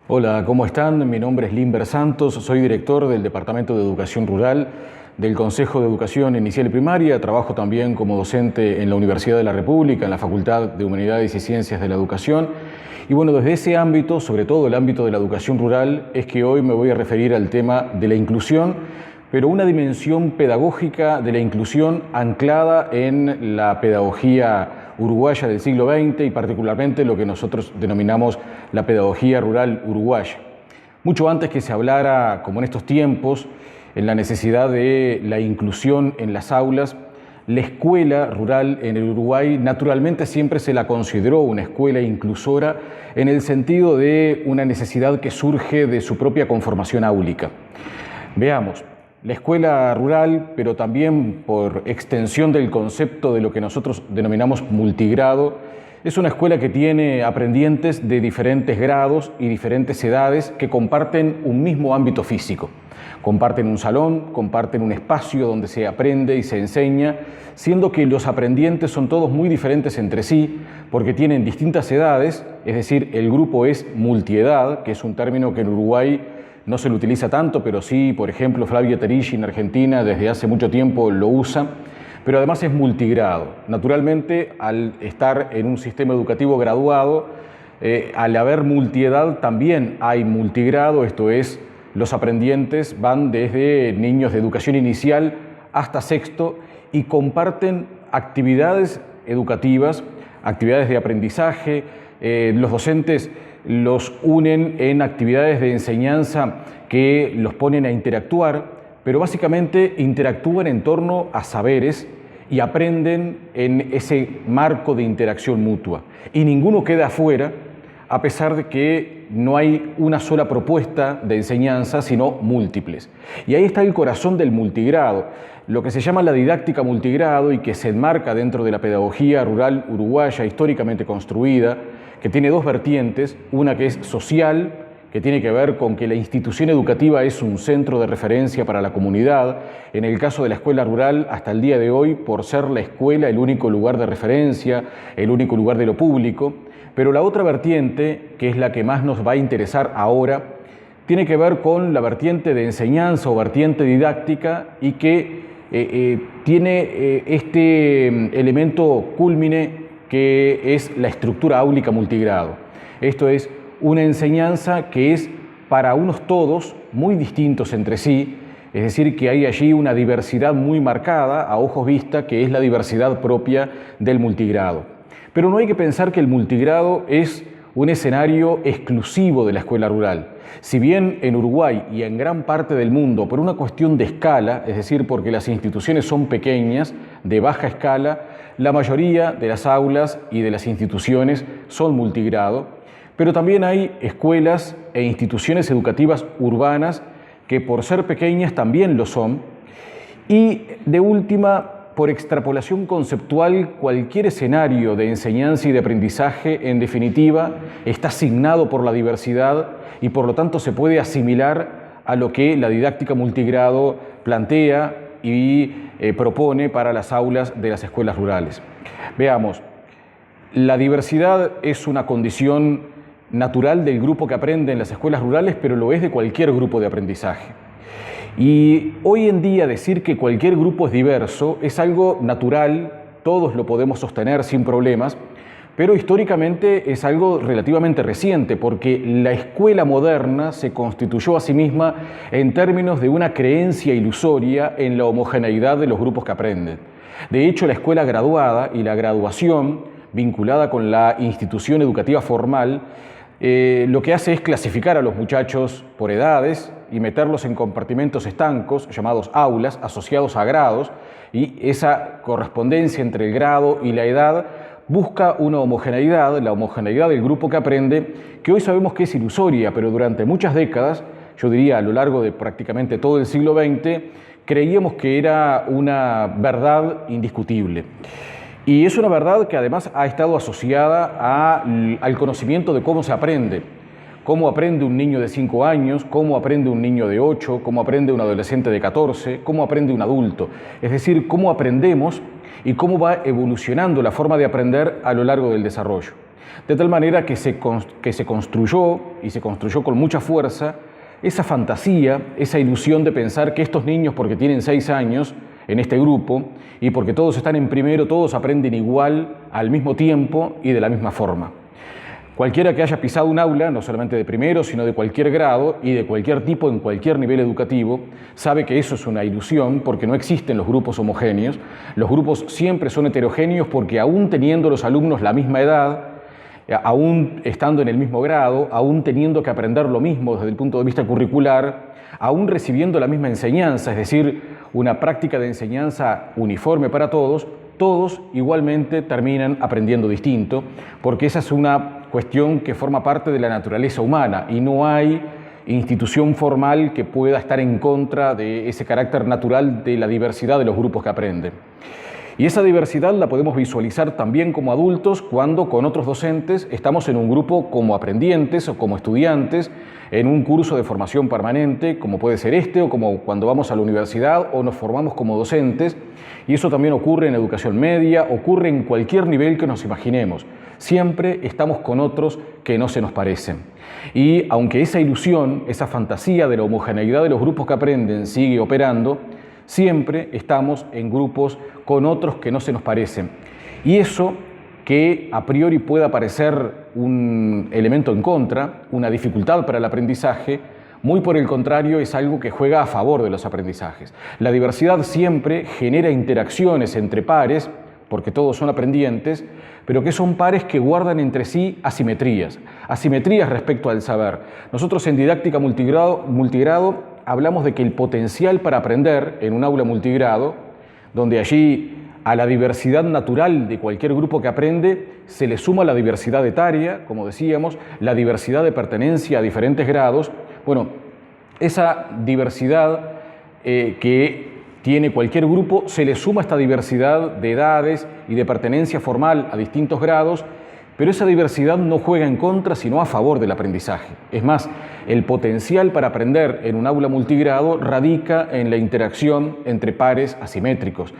Hola, ¿cómo están? Mi nombre es Limber Santos, soy director del Departamento de Educación Rural del Consejo de Educación Inicial y Primaria. Trabajo también como docente en la Universidad de la República, en la Facultad de Humanidades y Ciencias de la Educación. Y bueno, desde ese ámbito, sobre todo el ámbito de la educación rural, es que hoy me voy a referir al tema de la inclusión, pero una dimensión pedagógica de la inclusión anclada en la pedagogía uruguaya del siglo XX y particularmente lo que nosotros denominamos la pedagogía rural uruguaya. Mucho antes que se hablara, como en estos tiempos, en la necesidad de la inclusión en las aulas, la escuela rural en el Uruguay naturalmente siempre se la consideró una escuela inclusora en el sentido de una necesidad que surge de su propia conformación áulica. Veamos. La escuela rural, pero también por extensión del concepto de lo que nosotros denominamos multigrado, es una escuela que tiene aprendientes de diferentes grados y diferentes edades que comparten un mismo ámbito físico. Comparten un salón, comparten un espacio donde se aprende y se enseña, siendo que los aprendientes son todos muy diferentes entre sí porque tienen distintas edades, es decir, el grupo es multiedad, que es un término que en Uruguay no se lo utiliza tanto, pero sí, por ejemplo, Flavio Terici en Argentina desde hace mucho tiempo lo usa, pero además es multigrado. Naturalmente, al estar en un sistema educativo graduado, al haber multiedad también hay multigrado, esto es, los aprendientes van desde niños de educación inicial hasta sexto y comparten actividades educativas, actividades de aprendizaje, los docentes los unen en actividades de enseñanza que los ponen a interactuar, pero básicamente interactúan en torno a saberes y aprenden en ese marco de interacción mutua. Y ninguno queda afuera, a pesar de que no hay una sola propuesta de enseñanza, sino múltiples. Y ahí está el corazón del multigrado, lo que se llama la didáctica multigrado y que se enmarca dentro de la pedagogía rural uruguaya históricamente construida, que tiene dos vertientes, una que es social, que tiene que ver con que la institución educativa es un centro de referencia para la comunidad, en el caso de la escuela rural hasta el día de hoy, por ser la escuela el único lugar de referencia, el único lugar de lo público, pero la otra vertiente, que es la que más nos va a interesar ahora, tiene que ver con la vertiente de enseñanza o vertiente didáctica y que tiene este elemento cúlmine que es la estructura áulica multigrado. Esto es una enseñanza que es para unos todos muy distintos entre sí, es decir, que hay allí una diversidad muy marcada a ojos vista, que es la diversidad propia del multigrado. Pero no hay que pensar que el multigrado es un escenario exclusivo de la escuela rural. Si bien en Uruguay y en gran parte del mundo, por una cuestión de escala, es decir, porque las instituciones son pequeñas, de baja escala, la mayoría de las aulas y de las instituciones son multigrado, pero también hay escuelas e instituciones educativas urbanas que por ser pequeñas también lo son. Y de última, por extrapolación conceptual, cualquier escenario de enseñanza y de aprendizaje, en definitiva, está asignado por la diversidad y por lo tanto se puede asimilar a lo que la didáctica multigrado plantea y propone para las aulas de las escuelas rurales. Veamos, la diversidad es una condición natural del grupo que aprende en las escuelas rurales, pero lo es de cualquier grupo de aprendizaje. Y hoy en día decir que cualquier grupo es diverso es algo natural, todos lo podemos sostener sin problemas, pero históricamente es algo relativamente reciente porque la escuela moderna se constituyó a sí misma en términos de una creencia ilusoria en la homogeneidad de los grupos que aprenden. De hecho, la escuela graduada y la graduación vinculada con la institución educativa formal lo que hace es clasificar a los muchachos por edades y meterlos en compartimentos estancos llamados aulas asociados a grados, y esa correspondencia entre el grado y la edad busca una homogeneidad, la homogeneidad del grupo que aprende, que hoy sabemos que es ilusoria, pero durante muchas décadas, yo diría a lo largo de prácticamente todo el siglo XX, creíamos que era una verdad indiscutible. Y es una verdad que además ha estado asociada al conocimiento de cómo se aprende. Cómo aprende un niño de 5 años, cómo aprende un niño de 8, cómo aprende un adolescente de 14, cómo aprende un adulto. Es decir, cómo aprendemos y cómo va evolucionando la forma de aprender a lo largo del desarrollo. De tal manera que se construyó, y se construyó con mucha fuerza, esa fantasía, esa ilusión de pensar que estos niños, porque tienen 6 años en este grupo, y porque todos están en primero, todos aprenden igual, al mismo tiempo y de la misma forma. Cualquiera que haya pisado un aula, no solamente de primero, sino de cualquier grado y de cualquier tipo, en cualquier nivel educativo, sabe que eso es una ilusión porque no existen los grupos homogéneos. Los grupos siempre son heterogéneos porque aún teniendo los alumnos la misma edad, aún estando en el mismo grado, aún teniendo que aprender lo mismo desde el punto de vista curricular, aún recibiendo la misma enseñanza, es decir, una práctica de enseñanza uniforme para todos, todos igualmente terminan aprendiendo distinto, porque esa es una cuestión que forma parte de la naturaleza humana y no hay institución formal que pueda estar en contra de ese carácter natural de la diversidad de los grupos que aprenden. Y esa diversidad la podemos visualizar también como adultos cuando con otros docentes estamos en un grupo como aprendientes o como estudiantes en un curso de formación permanente, como puede ser este, o como cuando vamos a la universidad o nos formamos como docentes. Y eso también ocurre en educación media, ocurre en cualquier nivel que nos imaginemos. Siempre estamos con otros que no se nos parecen. Y aunque esa ilusión, esa fantasía de la homogeneidad de los grupos que aprenden sigue operando, siempre estamos en grupos con otros que no se nos parecen. Y eso, que a priori pueda parecer un elemento en contra, una dificultad para el aprendizaje, muy por el contrario es algo que juega a favor de los aprendizajes. La diversidad siempre genera interacciones entre pares, porque todos son aprendientes, pero que son pares que guardan entre sí asimetrías respecto al saber. Nosotros en didáctica multigrado hablamos de que el potencial para aprender en un aula multigrado, donde allí a la diversidad natural de cualquier grupo que aprende se le suma la diversidad etaria, como decíamos, la diversidad de pertenencia a diferentes grados. Bueno, esa diversidad que tiene cualquier grupo, se le suma esta diversidad de edades y de pertenencia formal a distintos grados, pero esa diversidad no juega en contra, sino a favor del aprendizaje. Es más, el potencial para aprender en un aula multigrado radica en la interacción entre pares asimétricos.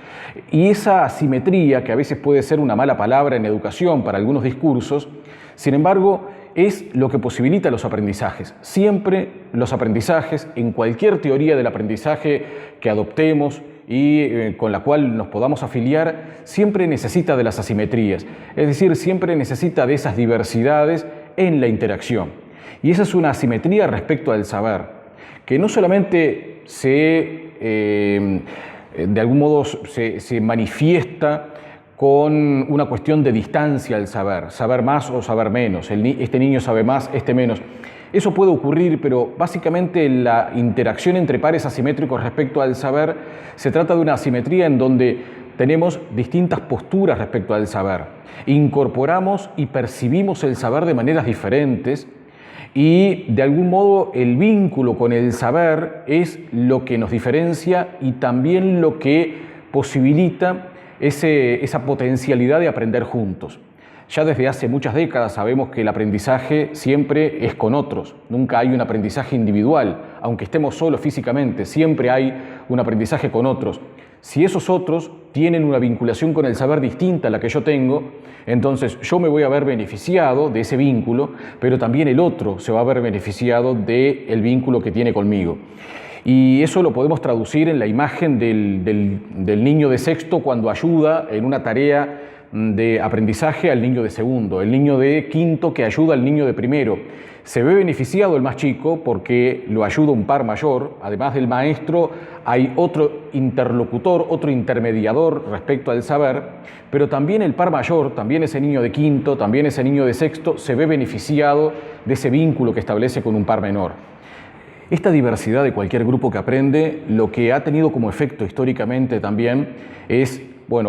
Y esa asimetría, que a veces puede ser una mala palabra en educación para algunos discursos, sin embargo, es lo que posibilita los aprendizajes. Siempre los aprendizajes, en cualquier teoría del aprendizaje que adoptemos y con la cual nos podamos afiliar, siempre necesita de las asimetrías, es decir, siempre necesita de esas diversidades en la interacción. Y esa es una asimetría respecto al saber, que no solamente de algún modo se manifiesta con una cuestión de distancia al saber más o saber menos, este niño sabe más, este menos. Eso puede ocurrir, pero básicamente la interacción entre pares asimétricos respecto al saber se trata de una asimetría en donde tenemos distintas posturas respecto al saber. Incorporamos y percibimos el saber de maneras diferentes y de algún modo el vínculo con el saber es lo que nos diferencia y también lo que posibilita esa potencialidad de aprender juntos. Ya desde hace muchas décadas sabemos que el aprendizaje siempre es con otros, nunca hay un aprendizaje individual, aunque estemos solos físicamente, siempre hay un aprendizaje con otros. Si esos otros tienen una vinculación con el saber distinta a la que yo tengo, entonces yo me voy a ver beneficiado de ese vínculo, pero también el otro se va a ver beneficiado del vínculo que tiene conmigo. Y eso lo podemos traducir en la imagen del niño de sexto cuando ayuda en una tarea de aprendizaje al niño de segundo, el niño de quinto que ayuda al niño de primero. Se ve beneficiado el más chico porque lo ayuda un par mayor, además del maestro hay otro interlocutor, otro intermediador respecto al saber, pero también el par mayor, también ese niño de quinto, también ese niño de sexto se ve beneficiado de ese vínculo que establece con un par menor. Esta diversidad de cualquier grupo que aprende, lo que ha tenido como efecto históricamente también es,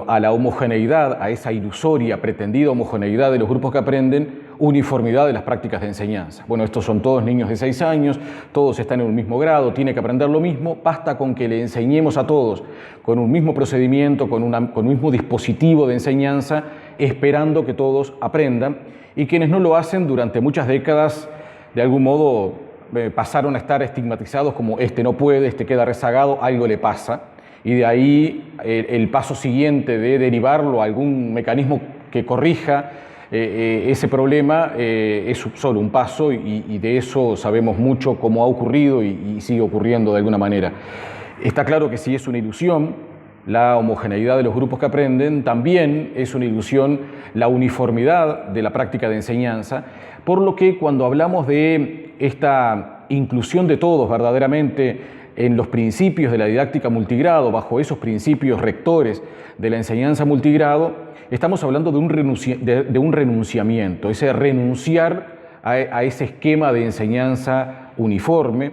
a la homogeneidad, a esa ilusoria, pretendida homogeneidad de los grupos que aprenden, uniformidad de las prácticas de enseñanza. Estos son todos niños de 6 años, todos están en un mismo grado, tienen que aprender lo mismo, basta con que le enseñemos a todos con un mismo procedimiento, con un mismo dispositivo de enseñanza, esperando que todos aprendan, y quienes no lo hacen durante muchas décadas, de algún modo, pasaron a estar estigmatizados como este no puede, este queda rezagado, algo le pasa, y de ahí el paso siguiente de derivarlo a algún mecanismo que corrija ese problema es solo un paso y de eso sabemos mucho cómo ha ocurrido y sigue ocurriendo de alguna manera. Está claro que si es una ilusión la homogeneidad de los grupos que aprenden, también es una ilusión la uniformidad de la práctica de enseñanza, por lo que cuando hablamos de esta inclusión de todos verdaderamente en los principios de la didáctica multigrado, bajo esos principios rectores de la enseñanza multigrado, estamos hablando de un renunciamiento, ese renunciar a ese esquema de enseñanza uniforme.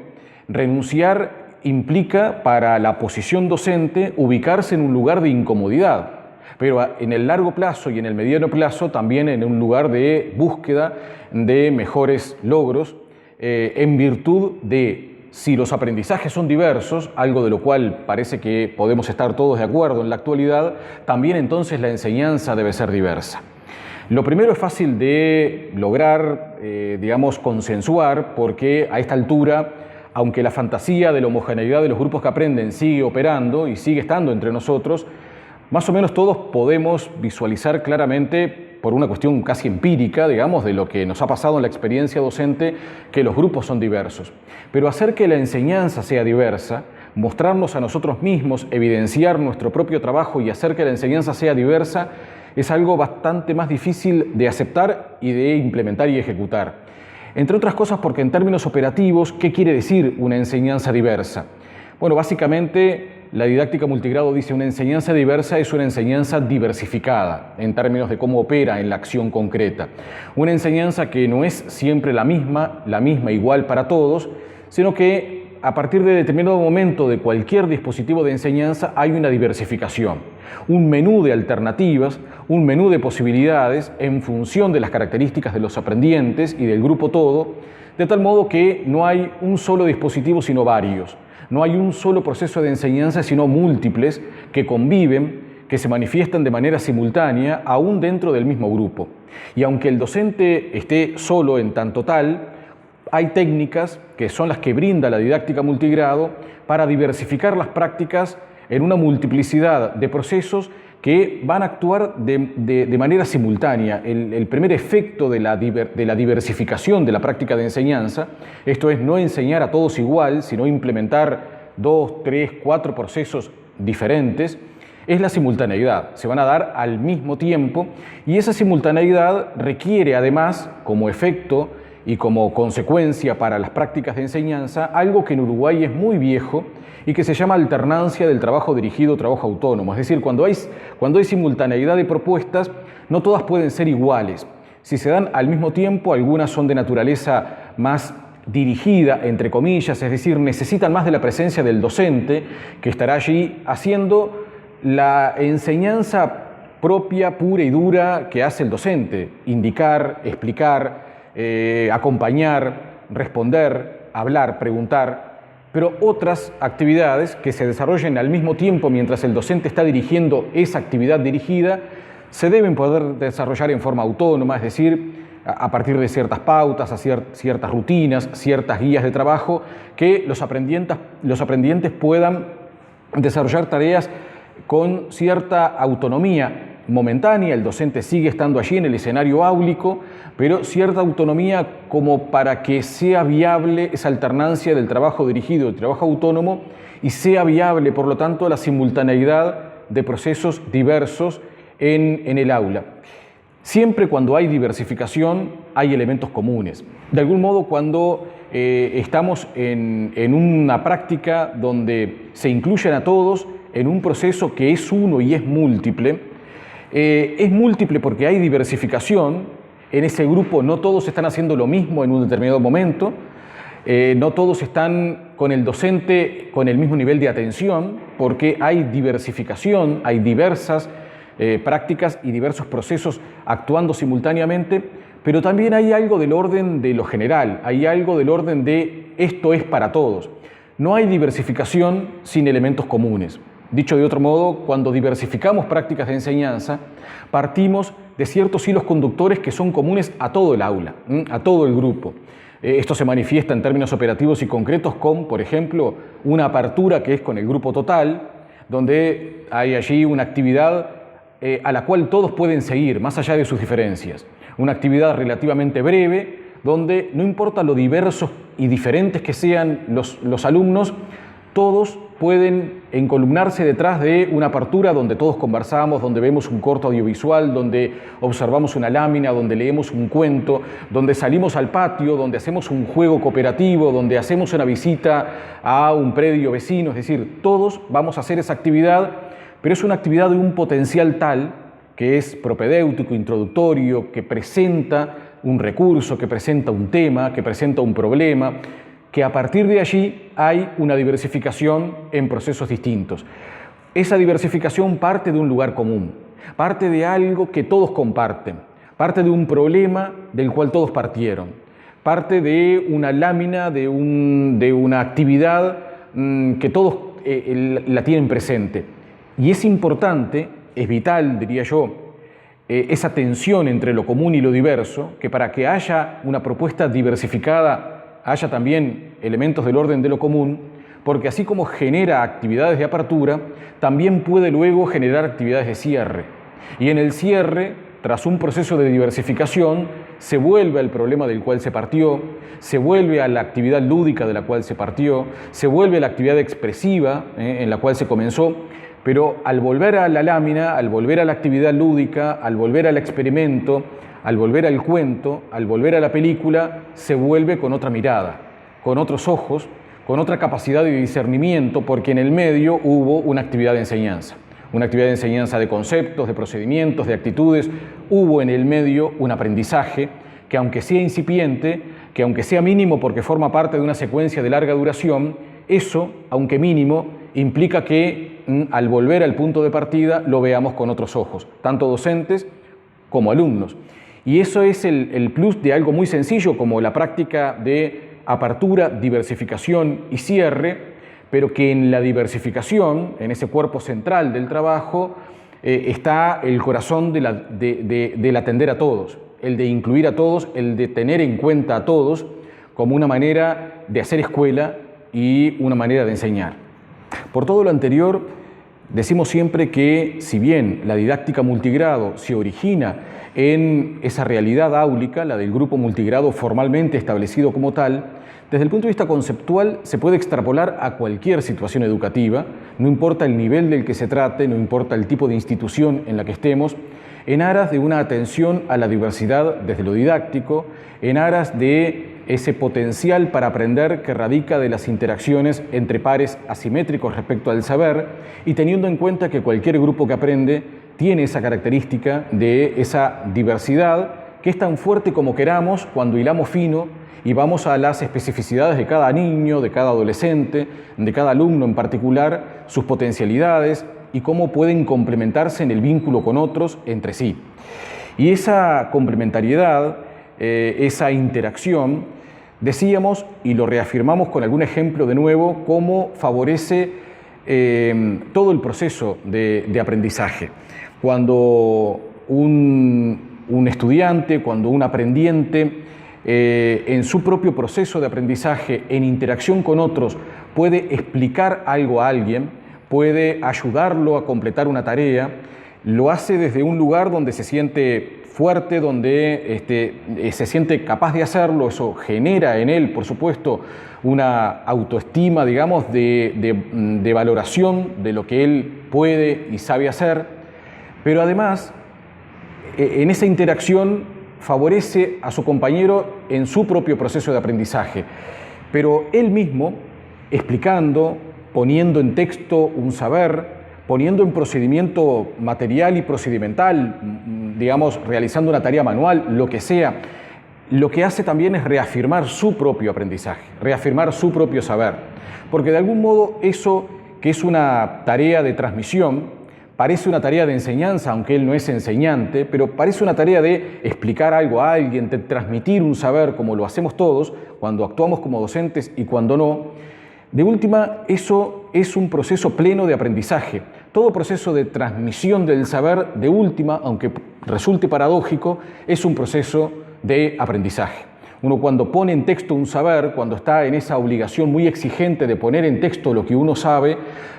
Renunciar implica para la posición docente ubicarse en un lugar de incomodidad, pero en el largo plazo y en el mediano plazo también en un lugar de búsqueda de mejores logros, en virtud de, si los aprendizajes son diversos, algo de lo cual parece que podemos estar todos de acuerdo en la actualidad, también entonces la enseñanza debe ser diversa. Lo primero es fácil de lograr, digamos, consensuar, porque a esta altura, aunque la fantasía de la homogeneidad de los grupos que aprenden sigue operando y sigue estando entre nosotros, más o menos todos podemos visualizar claramente, por una cuestión casi empírica, digamos, de lo que nos ha pasado en la experiencia docente, que los grupos son diversos. Pero hacer que la enseñanza sea diversa, mostrarnos a nosotros mismos, evidenciar nuestro propio trabajo y hacer que la enseñanza sea diversa, es algo bastante más difícil de aceptar y de implementar y ejecutar. Entre otras cosas porque en términos operativos, ¿qué quiere decir una enseñanza diversa? Bueno, básicamente la didáctica multigrado dice una enseñanza diversa es una enseñanza diversificada en términos de cómo opera en la acción concreta. Una enseñanza que no es siempre la misma igual para todos, sino que a partir de determinado momento de cualquier dispositivo de enseñanza hay una diversificación, un menú de alternativas, un menú de posibilidades en función de las características de los aprendientes y del grupo todo, de tal modo que no hay un solo dispositivo sino varios. No hay un solo proceso de enseñanza, sino múltiples que conviven, que se manifiestan de manera simultánea, aún dentro del mismo grupo. Y aunque el docente esté solo en tanto tal, hay técnicas que son las que brinda la didáctica multigrado para diversificar las prácticas en una multiplicidad de procesos que van a actuar de manera simultánea. El primer efecto de la diversificación de la práctica de enseñanza, esto es no enseñar a todos igual, sino implementar 2, 3, 4 procesos diferentes, es la simultaneidad. Se van a dar al mismo tiempo y esa simultaneidad requiere además, como efecto y como consecuencia para las prácticas de enseñanza, algo que en Uruguay es muy viejo y que se llama alternancia del trabajo dirigido, trabajo autónomo. Es decir, cuando hay simultaneidad de propuestas, no todas pueden ser iguales. Si se dan al mismo tiempo, algunas son de naturaleza más dirigida, entre comillas, es decir, necesitan más de la presencia del docente, que estará allí haciendo la enseñanza propia, pura y dura que hace el docente: indicar, explicar, acompañar, responder, hablar, preguntar. Pero otras actividades que se desarrollen al mismo tiempo mientras el docente está dirigiendo esa actividad dirigida se deben poder desarrollar en forma autónoma, es decir, a partir de ciertas pautas, ciertas rutinas, ciertas guías de trabajo, que los aprendientes puedan desarrollar tareas con cierta autonomía momentánea. El docente sigue estando allí en el escenario áulico, pero cierta autonomía como para que sea viable esa alternancia del trabajo dirigido y del trabajo autónomo y sea viable, por lo tanto, la simultaneidad de procesos diversos en el aula. Siempre cuando hay diversificación hay elementos comunes. De algún modo, cuando estamos en una práctica donde se incluyen a todos en un proceso que es uno y es múltiple porque hay diversificación. En ese grupo no todos están haciendo lo mismo en un determinado momento, no todos están con el docente con el mismo nivel de atención, porque hay diversificación, hay diversas prácticas y diversos procesos actuando simultáneamente, pero también hay algo del orden de lo general, hay algo del orden de esto es para todos. No hay diversificación sin elementos comunes. Dicho de otro modo, cuando diversificamos prácticas de enseñanza, partimos de ciertos hilos conductores que son comunes a todo el aula, a todo el grupo. Esto se manifiesta en términos operativos y concretos con, por ejemplo, una apertura que es con el grupo total, donde hay allí una actividad a la cual todos pueden seguir, más allá de sus diferencias. Una actividad relativamente breve, donde no importa lo diversos y diferentes que sean los alumnos, todos pueden encolumnarse detrás de una apertura donde todos conversamos, donde vemos un corto audiovisual, donde observamos una lámina, donde leemos un cuento, donde salimos al patio, donde hacemos un juego cooperativo, donde hacemos una visita a un predio vecino. Es decir, todos vamos a hacer esa actividad, pero es una actividad de un potencial tal que es propedéutico, introductorio, que presenta un recurso, que presenta un tema, que presenta un problema, que a partir de allí hay una diversificación en procesos distintos. Esa diversificación parte de un lugar común, parte de algo que todos comparten, parte de un problema del cual todos partieron, parte de una lámina, de una actividad que todos la tienen presente. Y es importante, es vital, diría yo, esa tensión entre lo común y lo diverso, que para que haya una propuesta diversificada haya también elementos del orden de lo común, porque así como genera actividades de apertura, también puede luego generar actividades de cierre. Y en el cierre, tras un proceso de diversificación, se vuelve al problema del cual se partió, se vuelve a la actividad lúdica de la cual se partió, se vuelve a la actividad expresiva en la cual se comenzó, pero al volver a la lámina, al volver a la actividad lúdica, al volver al experimento, al volver al cuento, al volver a la película, se vuelve con otra mirada, con otros ojos, con otra capacidad de discernimiento, porque en el medio hubo una actividad de enseñanza de conceptos, de procedimientos, de actitudes. Hubo en el medio un aprendizaje que, aunque sea incipiente, que aunque sea mínimo porque forma parte de una secuencia de larga duración, eso, aunque mínimo, implica que al volver al punto de partida lo veamos con otros ojos, tanto docentes como alumnos. Y eso es el plus de algo muy sencillo como la práctica de apertura, diversificación y cierre, pero que en la diversificación, en ese cuerpo central del trabajo, está el corazón del atender a todos, el de incluir a todos, el de tener en cuenta a todos como una manera de hacer escuela y una manera de enseñar. Por todo lo anterior, decimos siempre que, si bien la didáctica multigrado se origina en esa realidad áulica, la del grupo multigrado formalmente establecido como tal, desde el punto de vista conceptual se puede extrapolar a cualquier situación educativa, no importa el nivel del que se trate, no importa el tipo de institución en la que estemos, en aras de una atención a la diversidad desde lo didáctico, en aras de ese potencial para aprender que radica de las interacciones entre pares asimétricos respecto al saber, y teniendo en cuenta que cualquier grupo que aprende tiene esa característica de esa diversidad que es tan fuerte como queramos cuando hilamos fino y vamos a las especificidades de cada niño, de cada adolescente, de cada alumno en particular, sus potencialidades y cómo pueden complementarse en el vínculo con otros entre sí. Y esa complementariedad, esa interacción, decíamos y lo reafirmamos con algún ejemplo de nuevo, cómo favorece todo el proceso de aprendizaje. Cuando un estudiante, cuando un aprendiente, en su propio proceso de aprendizaje, en interacción con otros, puede explicar algo a alguien, puede ayudarlo a completar una tarea, lo hace desde un lugar donde se siente fuerte, donde se siente capaz de hacerlo. Eso genera en él, por supuesto, una autoestima, digamos, de valoración de lo que él puede y sabe hacer, pero además, en esa interacción favorece a su compañero en su propio proceso de aprendizaje, pero él mismo, explicando, poniendo en texto un saber, poniendo en procedimiento material y procedimental, digamos, realizando una tarea manual, lo que sea, lo que hace también es reafirmar su propio aprendizaje, reafirmar su propio saber, porque de algún modo eso, que es una tarea de transmisión, parece una tarea de enseñanza, aunque él no es enseñante, pero parece una tarea de explicar algo a alguien, de transmitir un saber, como lo hacemos todos, cuando actuamos como docentes y cuando no. De última, eso es un proceso pleno de aprendizaje. Todo proceso de transmisión del saber, de última, aunque resulte paradójico, es un proceso de aprendizaje. Uno, cuando pone en texto un saber, cuando está en esa obligación muy exigente de poner en texto lo que uno sabe,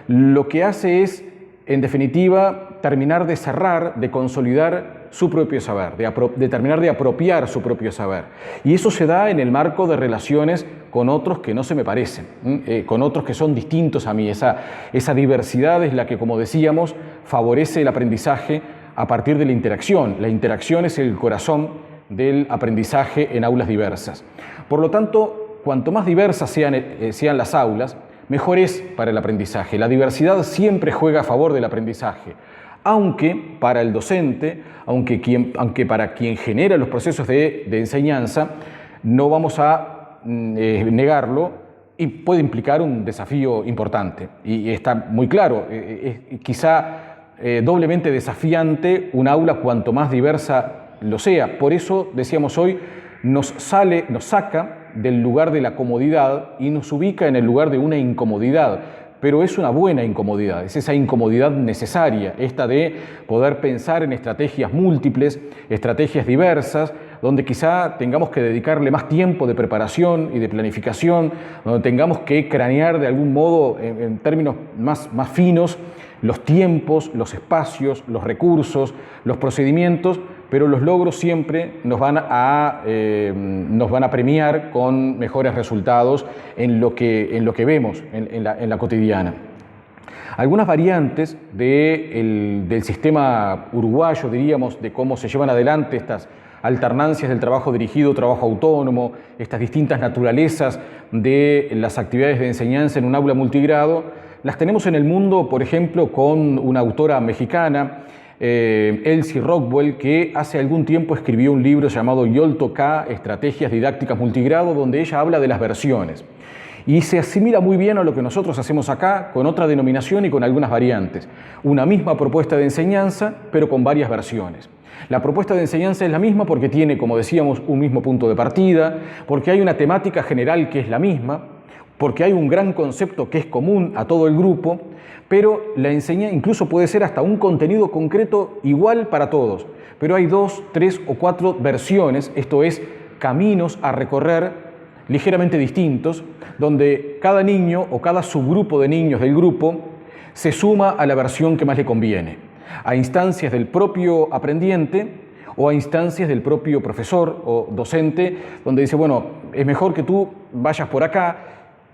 lo que hace es, en definitiva, terminar de cerrar, de consolidar su propio saber, de terminar de apropiar su propio saber. Y eso se da en el marco de relaciones con otros que no se me parecen, con otros que son distintos a mí. Esa diversidad es la que, como decíamos, favorece el aprendizaje a partir de la interacción. La interacción es el corazón del aprendizaje en aulas diversas. Por lo tanto, cuanto más diversas sean las aulas, mejor es para el aprendizaje. La diversidad siempre juega a favor del aprendizaje, aunque para el docente, aunque para quien genera los procesos de enseñanza, no vamos a negarlo, y puede implicar un desafío importante. Y está muy claro, quizá doblemente desafiante un aula cuanto más diversa lo sea. Por eso, decíamos hoy, nos saca del lugar de la comodidad y nos ubica en el lugar de una incomodidad. Pero es una buena incomodidad, es esa incomodidad necesaria, esta de poder pensar en estrategias múltiples, estrategias diversas, donde quizá tengamos que dedicarle más tiempo de preparación y de planificación, donde tengamos que cranear de algún modo, en términos más finos, los tiempos, los espacios, los recursos, los procedimientos, pero los logros siempre nos van a premiar con mejores resultados en lo que vemos en la cotidiana. Algunas variantes del sistema uruguayo, diríamos, de cómo se llevan adelante estas alternancias del trabajo dirigido, trabajo autónomo, estas distintas naturalezas de las actividades de enseñanza en un aula multigrado, las tenemos en el mundo, por ejemplo, con una autora mexicana, Elsie Rockwell, que hace algún tiempo escribió un libro llamado YOLTO-K, Estrategias Didácticas Multigrado, donde ella habla de las versiones. Y se asimila muy bien a lo que nosotros hacemos acá, con otra denominación y con algunas variantes. Una misma propuesta de enseñanza, pero con varias versiones. La propuesta de enseñanza es la misma porque tiene, como decíamos, un mismo punto de partida, porque hay una temática general que es la misma, porque hay un gran concepto que es común a todo el grupo, pero la enseñanza incluso puede ser hasta un contenido concreto igual para todos, pero hay 2, 3 o 4 versiones, esto es, caminos a recorrer ligeramente distintos, donde cada niño o cada subgrupo de niños del grupo se suma a la versión que más le conviene, a instancias del propio aprendiente o a instancias del propio profesor o docente, donde dice, bueno, es mejor que tú vayas por acá,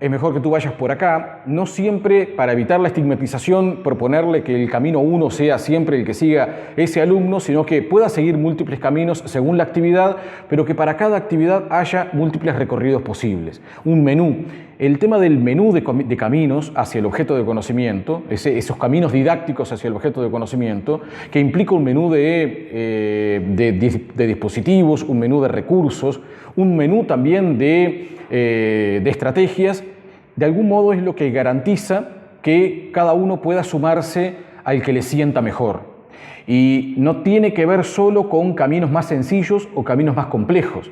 es mejor que tú vayas por acá, no siempre para evitar la estigmatización, proponerle que el camino 1 sea siempre el que siga ese alumno, sino que pueda seguir múltiples caminos según la actividad, pero que para cada actividad haya múltiples recorridos posibles. Un menú. El tema del menú de caminos hacia el objeto de conocimiento, esos caminos didácticos hacia el objeto de conocimiento, que implica un menú de dispositivos, un menú de recursos, un menú también de estrategias, de algún modo es lo que garantiza que cada uno pueda sumarse al que le sienta mejor. Y no tiene que ver solo con caminos más sencillos o caminos más complejos,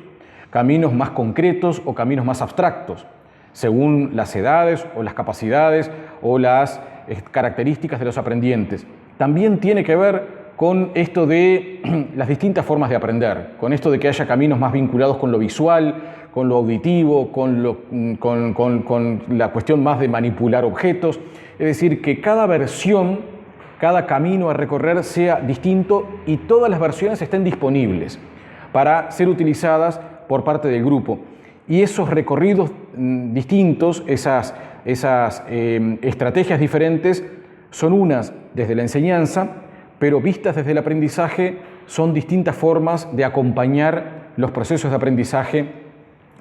caminos más concretos o caminos más abstractos, según las edades o las capacidades o las características de los aprendientes. También tiene que ver con esto de las distintas formas de aprender, con esto de que haya caminos más vinculados con lo visual, con lo auditivo, con la cuestión más de manipular objetos. Es decir, que cada versión, cada camino a recorrer sea distinto y todas las versiones estén disponibles para ser utilizadas por parte del grupo. Y esos recorridos distintos, esas estrategias diferentes, son unas desde la enseñanza, pero vistas desde el aprendizaje son distintas formas de acompañar los procesos de aprendizaje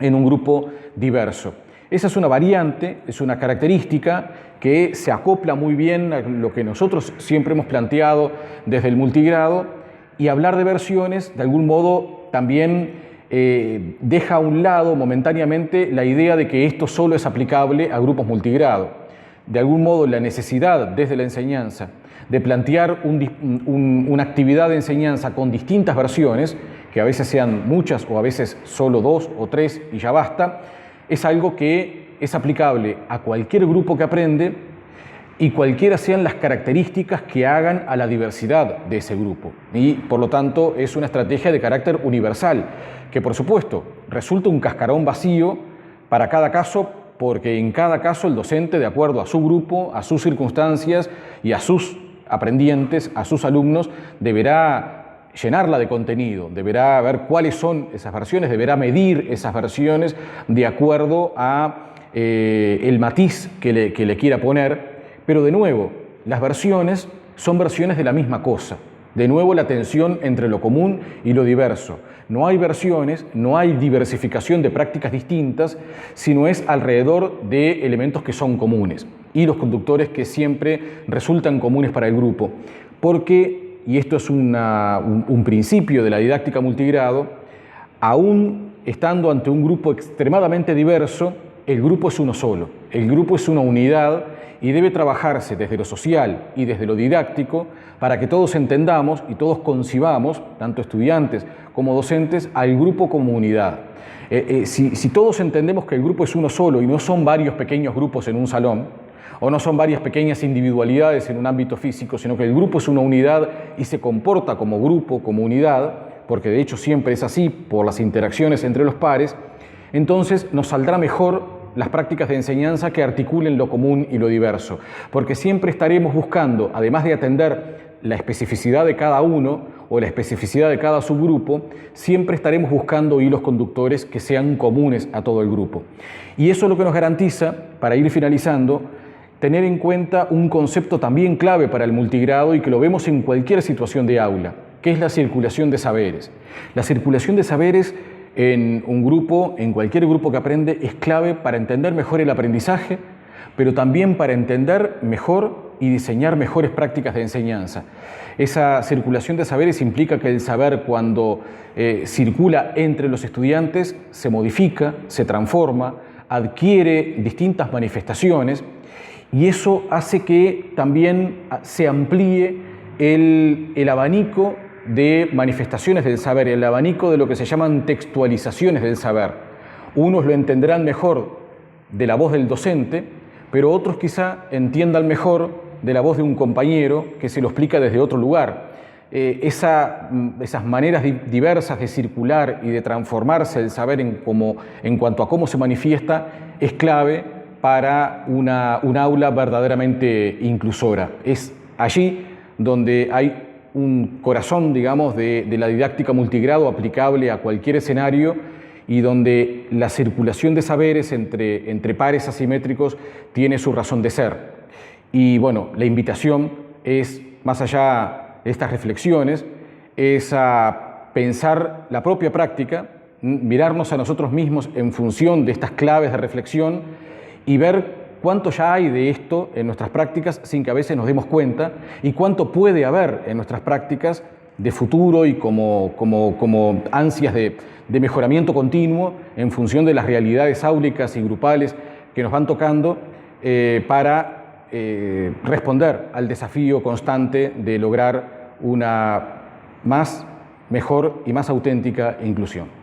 en un grupo diverso. Esa es una variante, es una característica que se acopla muy bien a lo que nosotros siempre hemos planteado desde el multigrado, y hablar de versiones de algún modo también deja a un lado momentáneamente la idea de que esto solo es aplicable a grupos multigrado. De algún modo la necesidad desde la enseñanza de plantear una actividad de enseñanza con distintas versiones, que a veces sean muchas o a veces solo 2 o 3 y ya basta, es algo que es aplicable a cualquier grupo que aprende y cualquiera sean las características que hagan a la diversidad de ese grupo. Y por lo tanto es una estrategia de carácter universal, que por supuesto resulta un cascarón vacío para cada caso, porque en cada caso el docente, de acuerdo a su grupo, a sus circunstancias y a sus aprendientes, a sus alumnos, deberá llenarla de contenido, deberá ver cuáles son esas versiones, deberá medir esas versiones de acuerdo a el matiz que le quiera poner, pero de nuevo, las versiones son versiones de la misma cosa. De nuevo, la tensión entre lo común y lo diverso. No hay versiones, no hay diversificación de prácticas distintas, sino es alrededor de elementos que son comunes y los conductores que siempre resultan comunes para el grupo. Porque, y esto es un principio de la didáctica multigrado, aún estando ante un grupo extremadamente diverso, el grupo es uno solo, el grupo es una unidad y debe trabajarse desde lo social y desde lo didáctico para que todos entendamos y todos concibamos, tanto estudiantes como docentes, al grupo como unidad. Si todos entendemos que el grupo es uno solo y no son varios pequeños grupos en un salón, o no son varias pequeñas individualidades en un ámbito físico, sino que el grupo es una unidad y se comporta como grupo, como unidad, porque de hecho siempre es así por las interacciones entre los pares, entonces nos saldrá mejor las prácticas de enseñanza que articulen lo común y lo diverso, porque siempre estaremos buscando, además de atender la especificidad de cada uno o la especificidad de cada subgrupo, siempre estaremos buscando hilos conductores que sean comunes a todo el grupo. Y eso es lo que nos garantiza, para ir finalizando, tener en cuenta un concepto también clave para el multigrado y que lo vemos en cualquier situación de aula, que es la circulación de saberes. La circulación de saberes en un grupo, en cualquier grupo que aprende, es clave para entender mejor el aprendizaje, pero también para entender mejor y diseñar mejores prácticas de enseñanza. Esa circulación de saberes implica que el saber, cuando circula entre los estudiantes, se modifica, se transforma, adquiere distintas manifestaciones, y eso hace que también se amplíe el abanico de manifestaciones del saber, el abanico de lo que se llaman textualizaciones del saber. Unos lo entenderán mejor de la voz del docente, pero otros quizá entiendan mejor de la voz de un compañero que se lo explica desde otro lugar. Esas maneras diversas de circular y de transformarse el saber en cuanto a cómo se manifiesta es clave para un aula verdaderamente inclusora. Es allí donde hay un corazón, digamos, de la didáctica multigrado aplicable a cualquier escenario y donde la circulación de saberes entre pares asimétricos tiene su razón de ser. Y bueno, la invitación es, más allá de estas reflexiones, es a pensar la propia práctica, mirarnos a nosotros mismos en función de estas claves de reflexión y ver cuánto ya hay de esto en nuestras prácticas sin que a veces nos demos cuenta y cuánto puede haber en nuestras prácticas de futuro y como ansias de mejoramiento continuo en función de las realidades áulicas y grupales que nos van tocando para responder al desafío constante de lograr una mejor y más auténtica inclusión.